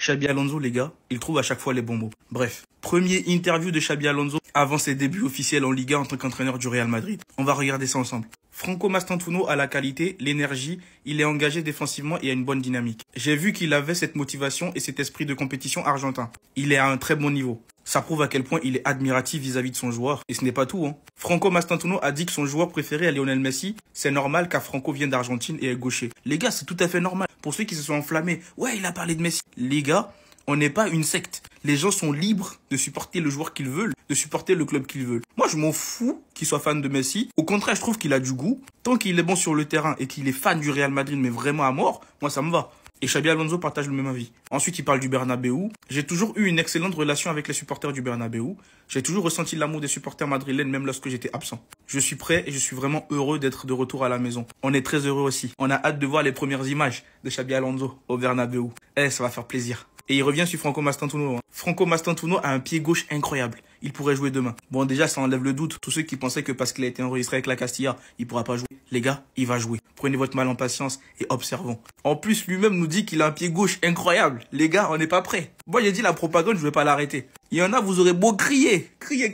Xabi Alonso, les gars, il trouve à chaque fois les bons mots. Bref, premier interview de Xabi Alonso avant ses débuts officiels en Liga en tant qu'entraîneur du Real Madrid. On va regarder ça ensemble. Franco Mastantuono a la qualité, l'énergie, il est engagé défensivement et a une bonne dynamique. J'ai vu qu'il avait cette motivation et cet esprit de compétition argentin. Il est à un très bon niveau. Ça prouve à quel point il est admiratif vis-à-vis de son joueur. Et ce n'est pas tout, hein. Franco Mastantuono a dit que son joueur préféré est Lionel Messi. C'est normal car Franco vient d'Argentine et est gaucher. Les gars, c'est tout à fait normal. Pour ceux qui se sont enflammés, ouais, il a parlé de Messi. Les gars, on n'est pas une secte. Les gens sont libres de supporter le joueur qu'ils veulent, de supporter le club qu'ils veulent. Moi, je m'en fous qu'il soit fan de Messi. Au contraire, je trouve qu'il a du goût. Tant qu'il est bon sur le terrain et qu'il est fan du Real Madrid, mais vraiment à mort, moi, ça me va. Et Xabi Alonso partage le même avis. Ensuite, il parle du Bernabéu. J'ai toujours eu une excellente relation avec les supporters du Bernabéu. J'ai toujours ressenti l'amour des supporters madrilènes, même lorsque j'étais absent. Je suis prêt et je suis vraiment heureux d'être de retour à la maison. On est très heureux aussi. On a hâte de voir les premières images de Xabi Alonso au Bernabéu. Ça va faire plaisir. Et il revient sur Franco Mastantuono. Franco Mastantuono a un pied gauche incroyable. Il pourrait jouer demain. Bon, déjà, ça enlève le doute. Tous ceux qui pensaient que parce qu'il a été enregistré avec la Castilla, il pourra pas jouer. Les gars, il va jouer. Prenez votre mal en patience et observons. En plus, lui-même nous dit qu'il a un pied gauche incroyable. Les gars, on n'est pas prêts. Moi, j'ai dit la propagande, je vais pas l'arrêter. Il y en a, vous aurez beau crier. Crier.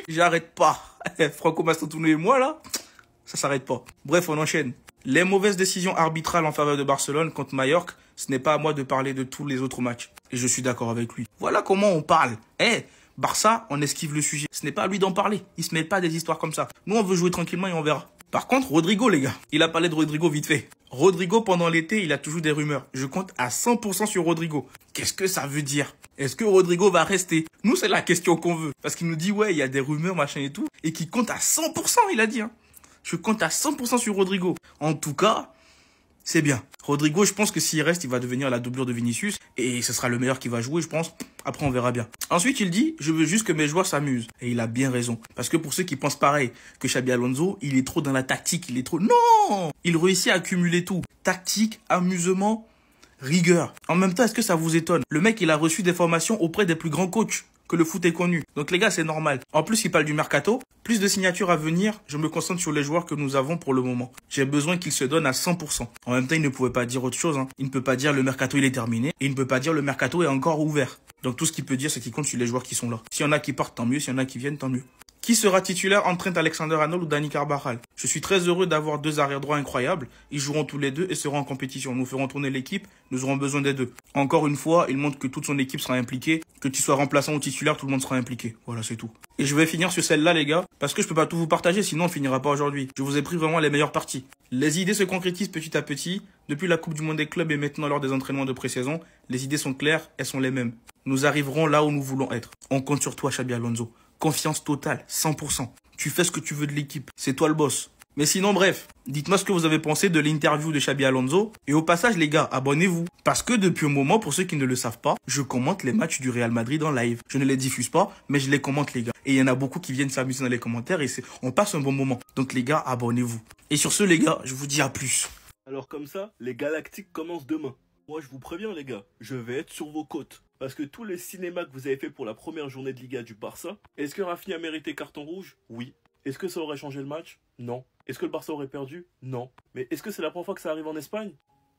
J'arrête pas. Franco Mastantuono et moi, là, ça s'arrête pas. Bref, on enchaîne. Les mauvaises décisions arbitrales en faveur de Barcelone contre Mallorca, ce n'est pas à moi de parler de tous les autres matchs. Et je suis d'accord avec lui. Voilà comment on parle. Barça, on esquive le sujet. Ce n'est pas à lui d'en parler. Il se mêle pas des histoires comme ça. Nous, on veut jouer tranquillement et on verra. Par contre, Rodrigo, les gars. Il a parlé de Rodrigo vite fait. Rodrigo, pendant l'été, il a toujours des rumeurs. Je compte à 100% sur Rodrigo. Qu'est-ce que ça veut dire? Est-ce que Rodrigo va rester? Nous, c'est la question qu'on veut. Parce qu'il nous dit, ouais, il y a des rumeurs, machin et tout. Et qu'il compte à 100%, il a dit, hein. Je compte à 100% sur Rodrigo. En tout cas, c'est bien. Rodrigo, je pense que s'il reste, il va devenir la doublure de Vinicius. Et ce sera le meilleur qui va jouer, je pense. Après, on verra bien. Ensuite, il dit, je veux juste que mes joueurs s'amusent. Et il a bien raison. Parce que pour ceux qui pensent pareil que Xabi Alonso, il est trop dans la tactique, il est trop... Non! Il réussit à accumuler tout. Tactique, amusement, rigueur. En même temps, est-ce que ça vous étonne? Le mec, il a reçu des formations auprès des plus grands coachs que le foot est connu. Donc les gars, c'est normal. En plus, il parle du mercato. Plus de signatures à venir, je me concentre sur les joueurs que nous avons pour le moment. J'ai besoin qu'ils se donnent à 100%. En même temps, il ne pouvait pas dire autre chose, hein. Il ne peut pas dire le mercato il est terminé et il ne peut pas dire le mercato est encore ouvert. Donc tout ce qu'il peut dire, c'est qu'il compte sur les joueurs qui sont là. S'il y en a qui partent, tant mieux. S'il y en a qui viennent, tant mieux. Qui sera titulaire entre Trent Alexander-Arnold ou Dani Carvajal? Je suis très heureux d'avoir deux arrières droits incroyables. Ils joueront tous les deux et seront en compétition. Nous ferons tourner l'équipe. Nous aurons besoin des deux. Encore une fois, il montre que toute son équipe sera impliquée. Que tu sois remplaçant ou titulaire, tout le monde sera impliqué. Voilà, c'est tout. Et je vais finir sur celle-là, les gars, parce que je peux pas tout vous partager, sinon on finira pas aujourd'hui. Je vous ai pris vraiment les meilleures parties. Les idées se concrétisent petit à petit. Depuis la Coupe du Monde des clubs et maintenant lors des entraînements de pré-saison, les idées sont claires, elles sont les mêmes. Nous arriverons là où nous voulons être. On compte sur toi, Xabi Alonso. Confiance totale, 100%. Tu fais ce que tu veux de l'équipe. C'est toi le boss. Mais sinon, bref, dites-moi ce que vous avez pensé de l'interview de Xabi Alonso. Et au passage, les gars, abonnez-vous. Parce que depuis un moment, pour ceux qui ne le savent pas, je commente les matchs du Real Madrid en live. Je ne les diffuse pas, mais je les commente, les gars. Et il y en a beaucoup qui viennent s'amuser dans les commentaires et on passe un bon moment. Donc les gars, abonnez-vous. Et sur ce, les gars, je vous dis à plus. Alors comme ça, les Galactiques commencent demain. Moi, je vous préviens, les gars, je vais être sur vos côtes. Parce que tous les cinémas que vous avez fait pour la première journée de Liga du Barça, est-ce que Rafinha a mérité carton rouge? Oui. Est-ce que ça aurait changé le match? Non. Est-ce que le Barça aurait perdu? Non. Mais est-ce que c'est la première fois que ça arrive en Espagne?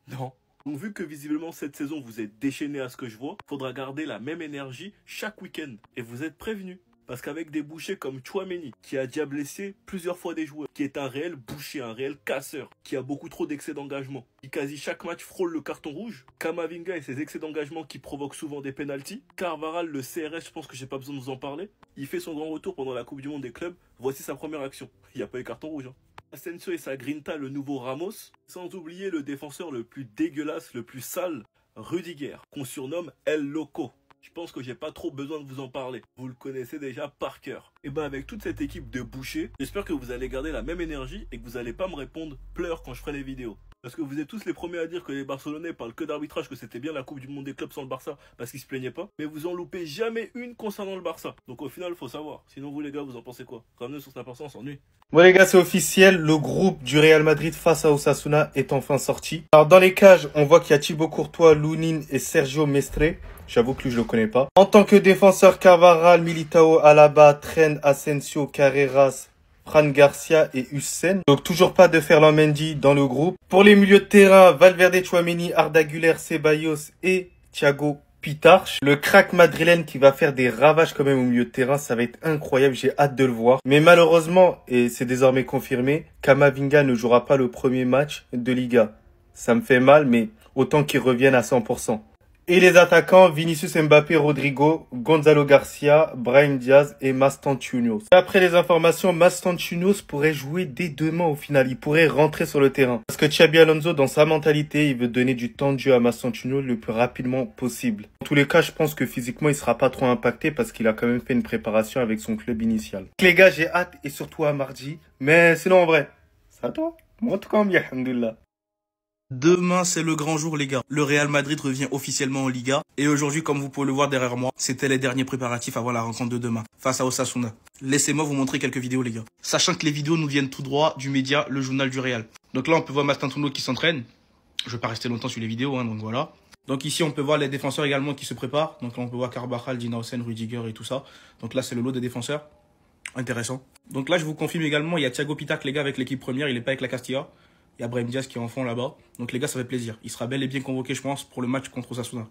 Non. Donc vu que visiblement cette saison vous êtes déchaîné à ce que je vois, faudra garder la même énergie chaque week-end. Et vous êtes prévenus. Parce qu'avec des bouchers comme Tchouaméni, qui a déjà blessé plusieurs fois des joueurs, qui est un réel boucher, un réel casseur, qui a beaucoup trop d'excès d'engagement, qui quasi chaque match frôle le carton rouge, Kamavinga et ses excès d'engagement qui provoquent souvent des pénaltys, Carvajal, le CRS, je pense que j'ai pas besoin de vous en parler, il fait son grand retour pendant la Coupe du Monde des clubs, voici sa première action. Il n'y a pas eu carton rouge, hein. Asensio et sa grinta, le nouveau Ramos, sans oublier le défenseur le plus dégueulasse, le plus sale, Rudiger, qu'on surnomme El Loco. Je pense que j'ai pas trop besoin de vous en parler. Vous le connaissez déjà par cœur. Et ben avec toute cette équipe de bouchers, j'espère que vous allez garder la même énergie et que vous allez pas me répondre pleure quand je ferai les vidéos. Parce que vous êtes tous les premiers à dire que les Barcelonais parlent que d'arbitrage, que c'était bien la Coupe du Monde des clubs sans le Barça parce qu'ils se plaignaient pas. Mais vous en loupez jamais une concernant le Barça. Donc au final, faut savoir. Sinon vous les gars, vous en pensez quoi? Ramenez sur 100%, on s'ennuie. Bon les gars, c'est officiel, le groupe du Real Madrid face à Osasuna est enfin sorti. Alors dans les cages, on voit qu'il y a Thibaut Courtois, Lunin et Sergio Mestre. J'avoue que lui, je le connais pas. En tant que défenseur, Carvajal, Militao, Alaba, Trent, Asensio, Carreras, Fran Garcia et Hussein. Donc toujours pas de Ferland Mendy dans le groupe. Pour les milieux de terrain, Valverde, Tchouaméni, Arda Güler, Ceballos et Thiago Pitarch, le crack madrilène qui va faire des ravages quand même au milieu de terrain. Ça va être incroyable, j'ai hâte de le voir. Mais malheureusement, et c'est désormais confirmé, Camavinga ne jouera pas le premier match de Liga. Ça me fait mal, mais autant qu'il revienne à 100%. Et les attaquants, Vinicius Mbappé, Rodrigo, Gonzalo Garcia, Brahim Diaz et Mastantuono. D'après les informations, Mastantuono pourrait jouer dès demain au final. Il pourrait rentrer sur le terrain. Parce que Xabi Alonso, dans sa mentalité, il veut donner du temps de jeu à Mastantuono le plus rapidement possible. En tous les cas, je pense que physiquement, il sera pas trop impacté parce qu'il a quand même fait une préparation avec son club initial. Donc, les gars, j'ai hâte et surtout à mardi. Mais sinon, en vrai, ça toi? Moi, en tout cas, bien, alhamdoulilah. Demain, c'est le grand jour, les gars. Le Real Madrid revient officiellement en Liga. Et aujourd'hui, comme vous pouvez le voir derrière moi, c'était les derniers préparatifs avant la rencontre de demain, face à Osasuna. Laissez-moi vous montrer quelques vidéos, les gars. Sachant que les vidéos nous viennent tout droit du média, le journal du Real. Donc là, on peut voir Mastantuono qui s'entraîne. Je vais pas rester longtemps sur les vidéos, donc voilà. Donc ici, on peut voir les défenseurs également qui se préparent. Donc là, on peut voir Carvajal, Dina Hussein, Rudiger et tout ça. Donc là, c'est le lot des défenseurs. Intéressant. Donc là, je vous confirme également, il y a Thiago Pitak, les gars, avec l'équipe première. Il est pas avec la Castilla. Il y a Brahim Diaz qui est en fond là-bas. Donc les gars, ça fait plaisir. Il sera bel et bien convoqué, je pense, pour le match contre Osasuna.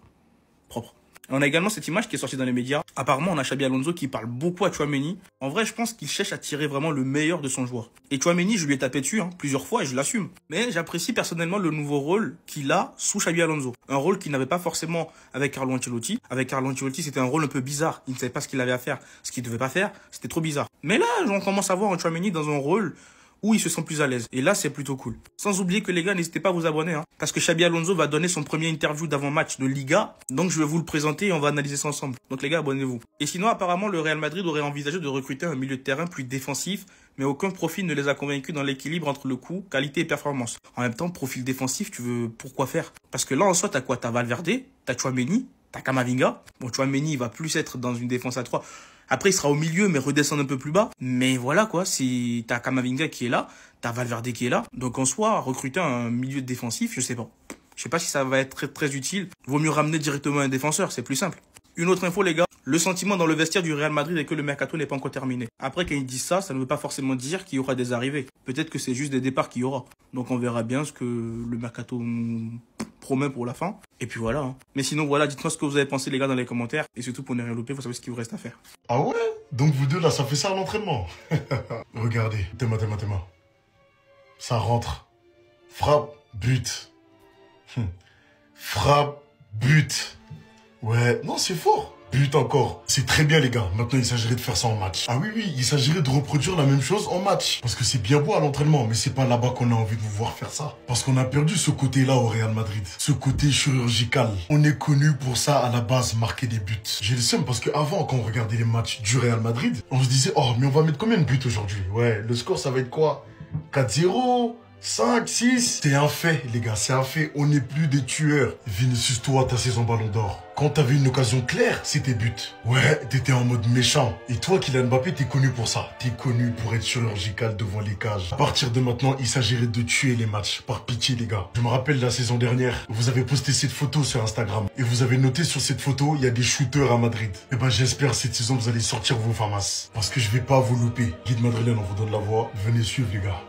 Propre. Et on a également cette image qui est sortie dans les médias. Apparemment, on a Xabi Alonso qui parle beaucoup à Tchouaméni. En vrai, je pense qu'il cherche à tirer vraiment le meilleur de son joueur. Et Tchouaméni, je lui ai tapé dessus plusieurs fois et je l'assume. Mais j'apprécie personnellement le nouveau rôle qu'il a sous Xabi Alonso. Un rôle qu'il n'avait pas forcément avec Carlo Ancelotti. Avec Carlo Ancelotti, c'était un rôle un peu bizarre. Il ne savait pas ce qu'il avait à faire, ce qu'il ne devait pas faire. C'était trop bizarre. Mais là, on commence à voir un Tchouaméni dans un rôle où il se sent plus à l'aise. Et là, c'est plutôt cool. Sans oublier que les gars, n'hésitez pas à vous abonner. Parce que Xabi Alonso va donner son premier interview d'avant-match de Liga. Donc, je vais vous le présenter et on va analyser ça ensemble. Donc, les gars, abonnez-vous. Et sinon, apparemment, le Real Madrid aurait envisagé de recruter un milieu de terrain plus défensif. Mais aucun profil ne les a convaincus dans l'équilibre entre le coût, qualité et performance. En même temps, profil défensif, tu veux pourquoi faire? Parce que là, en soi, t'as quoi? T'as Valverde, t'as Tchouaméni, t'as Camavinga. Bon, Tchouaméni, il va plus être dans une défense à 3. Après, il sera au milieu, mais redescendre un peu plus bas. Mais voilà, quoi. Si t'as Camavinga qui est là, t'as Valverde qui est là. Donc, en soi, recruter un milieu défensif, je sais pas. Je sais pas si ça va être très, très utile. Vaut mieux ramener directement un défenseur, c'est plus simple. Une autre info, les gars. Le sentiment dans le vestiaire du Real Madrid est que le mercato n'est pas encore terminé. Après, quand ils disent ça, ça ne veut pas forcément dire qu'il y aura des arrivées. Peut-être que c'est juste des départs qu'il y aura. Donc, on verra bien ce que le mercato promet pour la fin. Et puis voilà. Mais sinon, voilà, dites-moi ce que vous avez pensé, les gars, dans les commentaires. Et surtout, pour ne rien louper, vous savez ce qu'il vous reste à faire. Ah ouais? Donc vous deux, là, ça fait ça à l'entraînement. Regardez, Théma. Ça rentre. Frappe, but. Frappe, but. Ouais, non, c'est fort. But encore. C'est très bien, les gars. Maintenant, il s'agirait de faire ça en match. Ah oui, il s'agirait de reproduire la même chose en match. Parce que c'est bien beau à l'entraînement, mais c'est pas là-bas qu'on a envie de vous voir faire ça. Parce qu'on a perdu ce côté-là au Real Madrid. Ce côté chirurgical. On est connu pour ça, à la base, marquer des buts. J'ai le seum parce qu'avant, quand on regardait les matchs du Real Madrid, on se disait, oh, mais on va mettre combien de buts aujourd'hui? Ouais, le score, ça va être quoi? 4-0 5, 6, c'est un fait, les gars, c'est un fait. On n'est plus des tueurs. Vinicius, toi, t'as saison Ballon d'Or. Quand t'avais une occasion claire, c'était but. Ouais, t'étais en mode méchant. Et toi, Kylian Mbappé, t'es connu pour ça. T'es connu pour être chirurgical devant les cages. À partir de maintenant, il s'agirait de tuer les matchs. Par pitié, les gars. Je me rappelle la saison dernière, vous avez posté cette photo sur Instagram. Et vous avez noté sur cette photo, il y a des shooters à Madrid. Et ben, j'espère cette saison, vous allez sortir vos famas. Parce que je vais pas vous louper. Guide madrilène, on vous donne la voix. Venez suivre, les gars.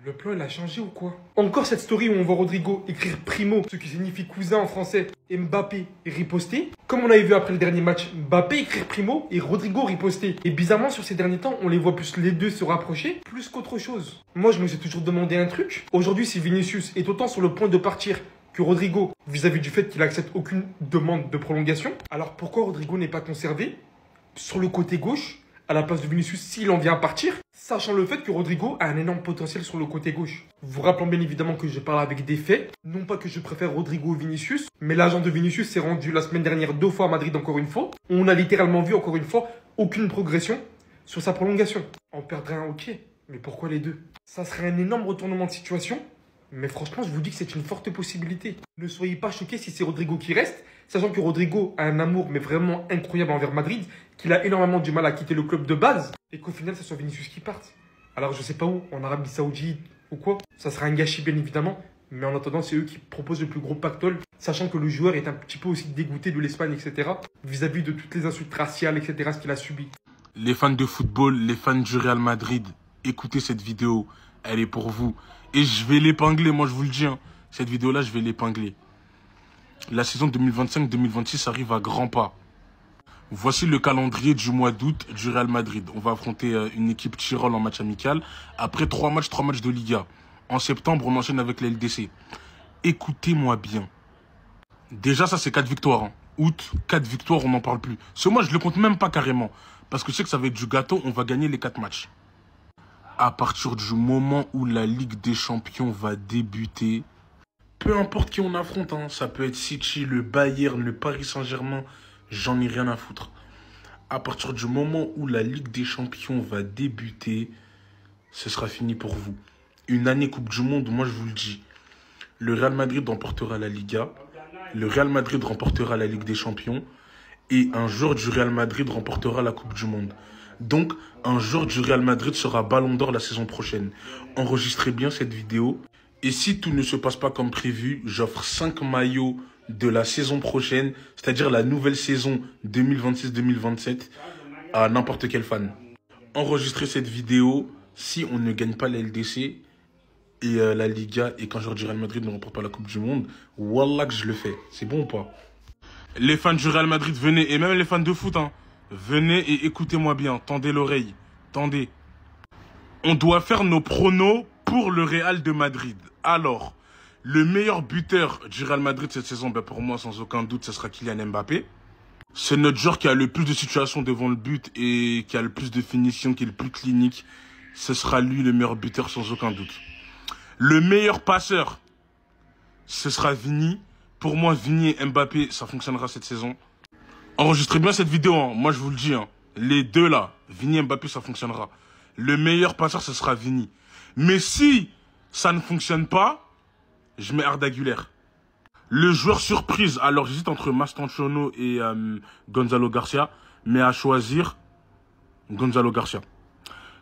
Le plan, il a changé ou quoi? Encore cette story où on voit Rodrigo écrire Primo, ce qui signifie cousin en français, et Mbappé riposter. Comme on avait vu après le dernier match, Mbappé écrire Primo et Rodrigo riposter. Et bizarrement, sur ces derniers temps, on les voit plus les deux se rapprocher, plus qu'autre chose. Moi, je me suis toujours demandé un truc. Aujourd'hui, si Vinicius est autant sur le point de partir que Rodrigo, vis-à-vis du fait qu'il accepte aucune demande de prolongation, alors pourquoi Rodrigo n'est pas conservé sur le côté gauche à la place de Vinicius s'il en vient à partir, sachant le fait que Rodrigo a un énorme potentiel sur le côté gauche. Vous rappelant bien évidemment que je parle avec des faits, non pas que je préfère Rodrigo ou Vinicius, mais l'agent de Vinicius s'est rendu la semaine dernière 2 fois à Madrid encore une fois. On a littéralement vu encore une fois aucune progression sur sa prolongation. On perdrait un ok, mais pourquoi les deux? Ça serait un énorme retournement de situation, mais franchement je vous dis que c'est une forte possibilité. Ne soyez pas choqués si c'est Rodrigo qui reste, sachant que Rodrigo a un amour mais vraiment incroyable envers Madrid, qu'il a énormément du mal à quitter le club de base, et qu'au final, ça soit Vinicius qui parte. Alors, je sais pas où, en Arabie Saoudite ou quoi, ça sera un gâchis bien évidemment, mais en attendant, c'est eux qui proposent le plus gros pactole, sachant que le joueur est un petit peu aussi dégoûté de l'Espagne, etc., vis-à-vis de toutes les insultes raciales, etc., ce qu'il a subi. Les fans de football, les fans du Real Madrid, écoutez cette vidéo, elle est pour vous. Et je vais l'épingler, moi je vous le dis, hein. Cette vidéo-là, je vais l'épingler. La saison 2025-2026 arrive à grands pas. Voici le calendrier du mois d'août du Real Madrid. On va affronter une équipe Tyrol en match amical. Après 3 matchs de Liga. En septembre, on enchaîne avec la LDC. Écoutez-moi bien. Déjà, ça, c'est 4 victoires. Hein. Août, 4 victoires, on n'en parle plus. Ce mois, je le compte même pas carrément. Parce que je sais que ça va être du gâteau, on va gagner les 4 matchs. À partir du moment où la Ligue des Champions va débuter, peu importe qui on affronte, hein, ça peut être City, le Bayern, le Paris Saint-Germain, j'en ai rien à foutre. À partir du moment où la Ligue des Champions va débuter, ce sera fini pour vous. Une année Coupe du Monde, moi je vous le dis. Le Real Madrid remportera la Liga, le Real Madrid remportera la Ligue des Champions et un joueur du Real Madrid remportera la Coupe du Monde. Donc, un joueur du Real Madrid sera Ballon d'Or la saison prochaine. Enregistrez bien cette vidéo. Et si tout ne se passe pas comme prévu, j'offre 5 maillots de la saison prochaine, c'est-à-dire la nouvelle saison 2026-2027, à n'importe quel fan. Enregistrez cette vidéo si on ne gagne pas la LDC et la Liga et qu'un joueur du Real Madrid ne remporte pas la Coupe du Monde. Wallah que je le fais. C'est bon ou pas? Les fans du Real Madrid, venez, et même les fans de foot, hein, venez et écoutez-moi bien, tendez l'oreille, tendez. On doit faire nos pronos pour le Real de Madrid. Alors, le meilleur buteur du Real Madrid cette saison, ben pour moi, sans aucun doute, ce sera Kylian Mbappé. C'est notre joueur qui a le plus de situations devant le but et qui a le plus de finition, qui est le plus clinique. Ce sera lui le meilleur buteur sans aucun doute. Le meilleur passeur, ce sera Vini. Pour moi, Vini et Mbappé, ça fonctionnera cette saison. Enregistrez bien cette vidéo, hein. Moi je vous le dis. Hein. Les deux là, Vini et Mbappé, ça fonctionnera. Le meilleur passeur, ce sera Vini. Mais si ça ne fonctionne pas, je mets Arda Güler. Le joueur surprise, alors j'hésite entre Mastantuono et Gonzalo Garcia. Mais à choisir, Gonzalo Garcia.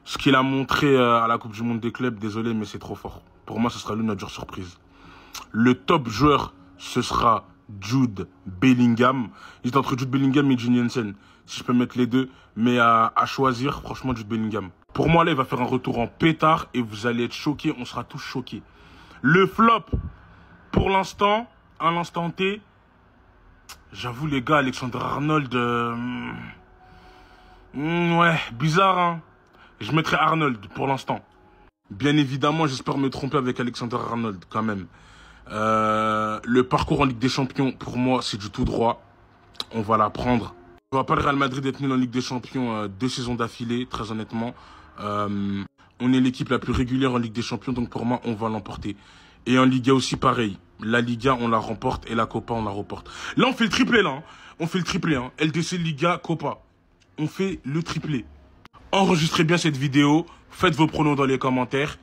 Ce qu'il a montré à la Coupe du Monde des clubs, désolé, mais c'est trop fort. Pour moi, ce sera lui notre joueur surprise. Le top joueur, ce sera Jude Bellingham. J'hésite entre Jude Bellingham et June Jensen. Si je peux mettre les deux. Mais à choisir, franchement, Jude Bellingham. Pour moi, là, il va faire un retour en pétard et vous allez être choqués. On sera tous choqués. Le flop, pour l'instant, à l'instant T, j'avoue, les gars, Alexander Arnold... ouais, bizarre, hein. Je mettrai Arnold pour l'instant. Bien évidemment, j'espère me tromper avec Alexander Arnold quand même. Le parcours en Ligue des Champions, pour moi, c'est du tout droit. On va la prendre. Je ne vois pas le Real Madrid être nul en Ligue des Champions 2 saisons d'affilée, très honnêtement. On est l'équipe la plus régulière en Ligue des Champions, donc pour moi, on va l'emporter. Et en Liga aussi, pareil. La Liga, on la remporte et la Copa, on la reporte. Là, on fait le triplé, là. Hein. On fait le triplé. Hein. LDC, Liga, Copa. On fait le triplé. Enregistrez bien cette vidéo, faites vos pronos dans les commentaires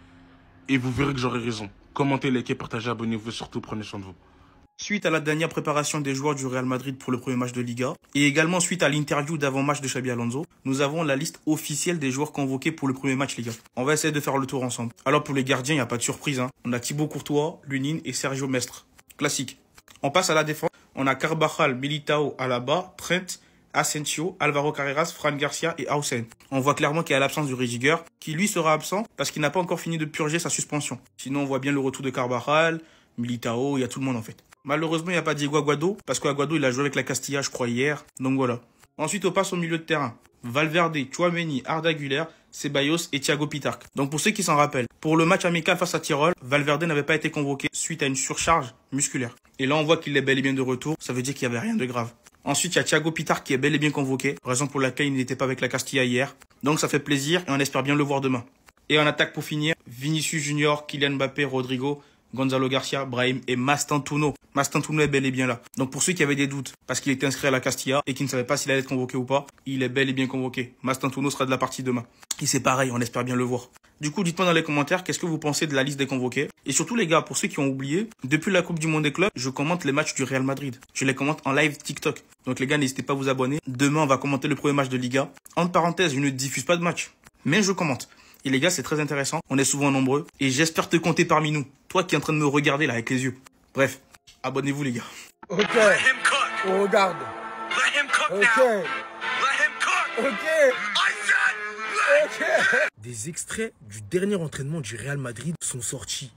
et vous verrez que j'aurai raison. Commentez, likez, partagez, abonnez-vous et surtout prenez soin de vous. Suite à la dernière préparation des joueurs du Real Madrid pour le premier match de Liga et également suite à l'interview d'avant-match de Xabi Alonso, nous avons la liste officielle des joueurs convoqués pour le premier match Liga. On va essayer de faire le tour ensemble. Alors pour les gardiens, il n'y a pas de surprise. Hein. On a Thibaut Courtois, Lunin et Sergio Mestre. Classique. On passe à la défense. On a Carvajal, Militao, Alaba, Trent, Asensio, Alvaro Carreras, Fran Garcia et Hausen. On voit clairement qu'il y a l'absence du Rudiger, qui lui sera absent parce qu'il n'a pas encore fini de purger sa suspension. Sinon, on voit bien le retour de Carvajal, Militao, il y a tout le monde en fait. Malheureusement, il n'y a pas Diego Aguado, parce qu'Aguado, il a joué avec la Castilla, je crois, hier. Donc voilà. Ensuite, on passe au milieu de terrain. Valverde, Tchouaméni, Arda Güler, Ceballos et Thiago Pitart. Donc pour ceux qui s'en rappellent, pour le match amical face à Tyrol, Valverde n'avait pas été convoqué suite à une surcharge musculaire. Et là, on voit qu'il est bel et bien de retour, ça veut dire qu'il n'y avait rien de grave. Ensuite, il y a Thiago Pitart qui est bel et bien convoqué, raison pour laquelle il n'était pas avec la Castilla hier. Donc ça fait plaisir et on espère bien le voir demain. Et en attaque pour finir, Vinicius Junior, Kylian Mbappé, Rodrigo, Gonzalo Garcia, Brahim et Mastantuono. Mastantuono est bel et bien là. Donc pour ceux qui avaient des doutes, parce qu'il était inscrit à la Castilla et qui ne savaient pas s'il allait être convoqué ou pas, il est bel et bien convoqué. Mastantuono sera de la partie demain. Et c'est pareil, on espère bien le voir. Du coup, dites-moi dans les commentaires qu'est-ce que vous pensez de la liste des convoqués. Et surtout les gars, pour ceux qui ont oublié, depuis la Coupe du Monde des clubs, je commente les matchs du Real Madrid. Je les commente en live TikTok. Donc les gars, n'hésitez pas à vous abonner. Demain, on va commenter le premier match de Liga. Entre parenthèses, je ne diffuse pas de match, mais je commente. Et les gars, c'est très intéressant. On est souvent nombreux. Et j'espère te compter parmi nous. Toi qui es en train de me regarder là avec les yeux. Bref, abonnez-vous les gars. Ok. On regarde. Ok. Ok. Des extraits du dernier entraînement du Real Madrid sont sortis.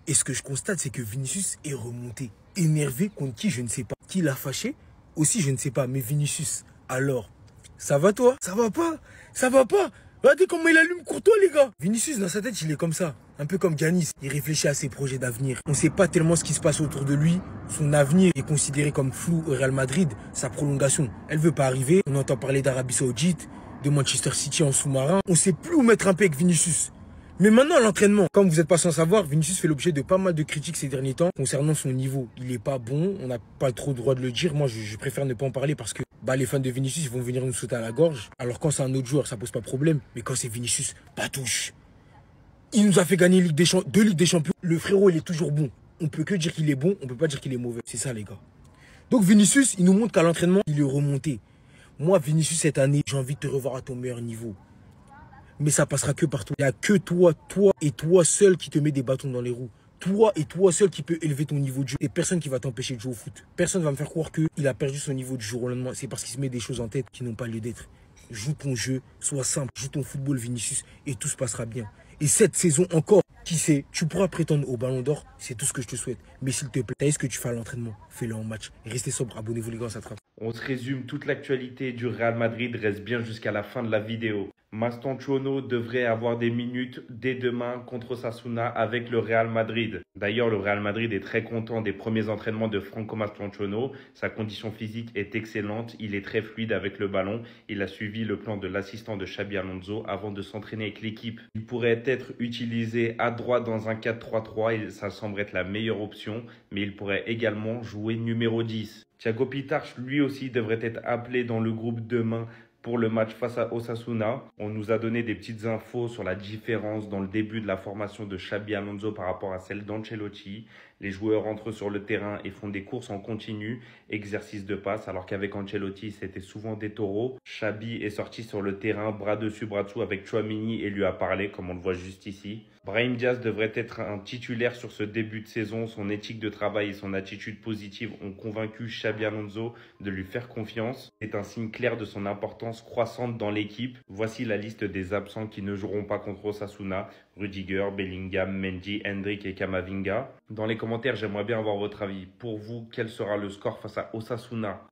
Et ce que je constate, c'est que Vinicius est remonté. Énervé contre qui, je ne sais pas. Qui l'a fâché aussi, je ne sais pas. Mais Vinicius, alors, ça va toi? Ça va pas? Ça va pas? Regardez comment il allume Courtois, les gars. Vinicius, dans sa tête, il est comme ça. Un peu comme Giannis. Il réfléchit à ses projets d'avenir. On ne sait pas tellement ce qui se passe autour de lui. Son avenir est considéré comme flou au Real Madrid. Sa prolongation, elle veut pas arriver. On entend parler d'Arabie Saoudite, de Manchester City en sous-marin. On ne sait plus où mettre un pied avec Vinicius. Mais maintenant, à l'entraînement, comme vous n'êtes pas sans savoir, Vinicius fait l'objet de pas mal de critiques ces derniers temps concernant son niveau. Il n'est pas bon, on n'a pas trop le droit de le dire. Moi, je préfère ne pas en parler parce que les fans de Vinicius ils vont venir nous sauter à la gorge. Alors quand c'est un autre joueur, ça pose pas de problème. Mais quand c'est Vinicius, pas touche. Il nous a fait gagner deux Ligues des Champions. Le frérot, il est toujours bon. On peut que dire qu'il est bon, on peut pas dire qu'il est mauvais. C'est ça, les gars. Donc Vinicius, il nous montre qu'à l'entraînement, il est remonté. Moi, Vinicius, cette année, j'ai envie de te revoir à ton meilleur niveau. Mais ça passera que par toi. Il n'y a que toi et toi seul qui te met des bâtons dans les roues. Toi et toi seul qui peut élever ton niveau de jeu. Et personne qui va t'empêcher de jouer au foot. Personne ne va me faire croire qu'il a perdu son niveau du jour au lendemain. C'est parce qu'il se met des choses en tête qui n'ont pas lieu d'être. Joue ton jeu, sois simple, joue ton football Vinicius et tout se passera bien. Et cette saison encore, qui sait, tu pourras prétendre au Ballon d'Or, c'est tout ce que je te souhaite. Mais s'il te plaît, t'as ce que tu fais à l'entraînement, fais-le en match. Restez sobre, abonnez-vous les gars, ça trappe. On se résume toute l'actualité du Real Madrid, reste bien jusqu'à la fin de la vidéo. Mastantuono devrait avoir des minutes dès demain contre Osasuna avec le Real Madrid. D'ailleurs, le Real Madrid est très content des premiers entraînements de Franco Mastantuono. Sa condition physique est excellente, il est très fluide avec le ballon. Il a suivi le plan de l'assistant de Xabi Alonso avant de s'entraîner avec l'équipe. Il pourrait être utilisé à droite dans un 4-3-3 et ça semble être la meilleure option, mais il pourrait également jouer numéro 10. Thiago Pitarch, lui aussi, devrait être appelé dans le groupe demain pour le match face à Osasuna. On nous a donné des petites infos sur la différence dans le début de la formation de Xabi Alonso par rapport à celle d'Ancelotti. Les joueurs entrent sur le terrain et font des courses en continu, exercice de passe, alors qu'avec Ancelotti, c'était souvent des taureaux. Xabi est sorti sur le terrain, bras dessus, bras dessous avec Tchouaméni et lui a parlé, comme on le voit juste ici. Brahim Diaz devrait être un titulaire sur ce début de saison. Son éthique de travail et son attitude positive ont convaincu Xabi Alonso de lui faire confiance. C'est un signe clair de son importance croissante dans l'équipe. Voici la liste des absents qui ne joueront pas contre Osasuna. Rudiger, Bellingham, Mendy, Hendrick et Camavinga. Dans les commentaires, j'aimerais bien avoir votre avis. Pour vous, quel sera le score face à Osasuna ?